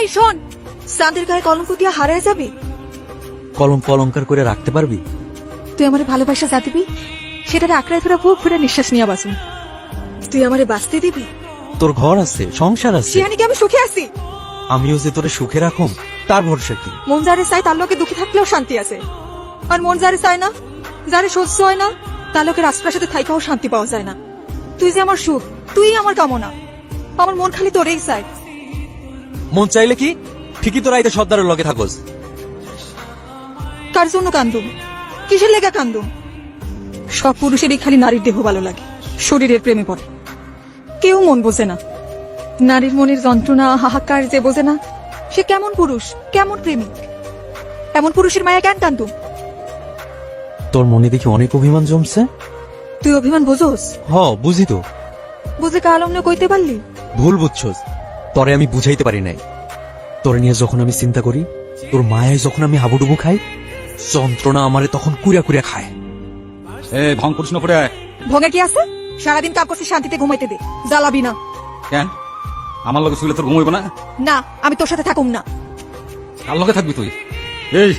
এই শোন, চাঁদের গায়ে কলঙ্ক দিয়ে হারায় যাবি। কলঙ্ক অলঙ্কার করে রাখতে পারবি? তুই আমারে ভালোবাসা যা দিবি সেটারে আঁকড়ায় ধরে বুক ফুটে নিঃশ্বাস নিয়ে বাঁচুন। তুই আমারে বাঁচতে দিবি? তোর ঘর আছে, সংসার আছে, সেখানে কি আমি সুখে আছি? আমিও যে তোরে সুখে রাখুম তার ভরসা কি? মন যারে চাই তার লোকে দুঃখী থাকলেও শান্তি আছে, আর মন যারে চায় না, যারে সহ্য হয় না, তার লোকে রাজপ্রাসাদে থাইকাও শান্তি পাওয়া যায় না। তুই যে আমার সুখ, তুই আমার কামনা, আমার মন খালি তোরেই চাই। মন চাইলে কি ঠিকই তোরা এই সর্দারের লগে থাকোস। কার জন্য কান্দুম? কিসের লেগা কান্দুম? সব পুরুষেরই খালি নারীর দেহ ভালো লাগে, শরীরের প্রেমে পড়ে। কেউ মন বোঝে না, নারীর মনের যন্ত্রণা হাহাকার যে বোঝে না সে কেমন পুরুষ, কেমন প্রেমিক। এমন পুরুষের মায়া কেন কান্দুম? তোর মনে দেখি অনেক অভিমান জমছে। তুই অভিমান বোঝোস? বুঝি তো। বুঝে কাল অমনে কইতে পারলি? ভুল বুঝছস, তরে আমি বুঝাইতে পারি নাই। তোরে নিয়ে যখন আমি চিন্তা করি, তোর মায়ায় যখন আমি হাবুডুবু খাই, যন্ত্রণা আমারে তখন কুড়া কুড়া খায়। ভং করিস না পড়ে। ভঙ্গে কি আছে? সারাদিন কাম করছিস, শান্তিতে ঘুমাইতে দে, জ্বালাবি না। কেন আমার লগে শুইলে তোর ঘুমাইব না? না, আমি তোর সাথে থাকুম না। কার লগে থাকবি তুই? এই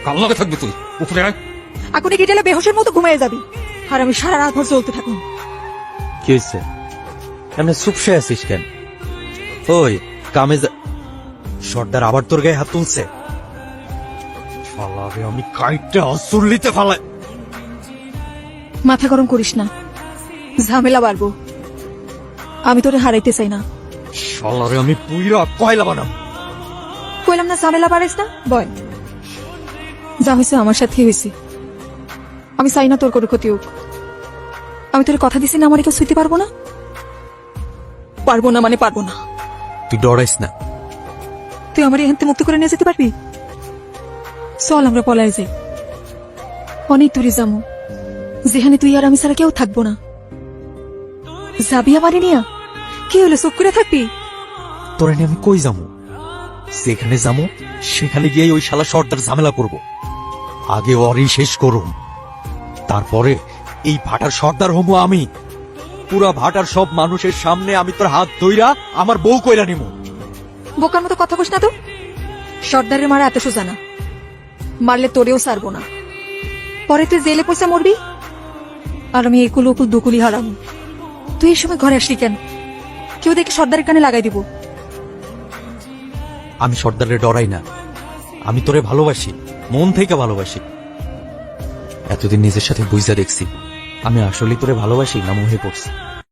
কার লগে থাকবি তুই? উপরে আয়। এখনই গেলে বেহোশের মতো ঘুমিয়ে যাবি, আর আমি সারা রাত ভর চলতে থাকুন। কি হয়েছে? এমনি চুপসে আছিস কেন? ওই কামে সর্দার আবার তোর গায়ে হাত তুলছে। শালারে আমি কাইটটা অসুরলিতে ফালাই। মাথা গরম করিস না, ঝামেলা বাড়বো। আমি তোরে হারাইতে চাই না। শালারে আমি পুইরা কয়লা বানাম। কইলাম না ঝামেলা বাড়াইস না, বয়। যা হয়েছে আমার সাথে হয়েছে, আমি চাই না তোর কোনো ক্ষতি হোক। আমি তোর কথা দিছি না আমার কেউ শুইতে পারবো না। পারবো না মানে পারবো না। তুই ডরাইস না। তুই আমার এখান থেকে মুক্ত করে নিয়ে যেতে পারবি? চল আমরা পলায় যাই, অনেক দূরে যাবো, যেখানে তুই আর আমি ছাড়া কেউ থাকবো না। যাবি আমারে নিয়া? কি হলো, চুপ করে থাকবি? তোরে নিয়ে আমি কই যাবো? যেখানে যাবো সেখানে গিয়ে ওই শালা সর্দার ঝামেলা করব। আগে ওরই শেষ করুন, তারপরে এই ভাটার সর্দার হবো আমি। পুরা ভাটার সব মানুষের সামনে আমি তোর হাত ধইরা আমার বউ কইরা নিমু। বোকার মতো কথা কস না তো। সর্দারের মারা এত সোজা না, মারলে তোরেও সারবো না। পরে তুই জেলে পয়সা মরবি, আর আমি একুল উকুল দুকুলি হারাম। তুই এই সময় ঘরে আসলি কেন? কেউ দেখে সর্দারের কানে লাগাই দিব। আমি সর্দারে ডরাই না, আমি তোরে ভালোবাসি, মন থেকে ভালোবাসি। এতদিন নিজের সাথে বুঝা দেখছি আমি আসলে তোরে ভালোবাসি না মোহে পড়ছি।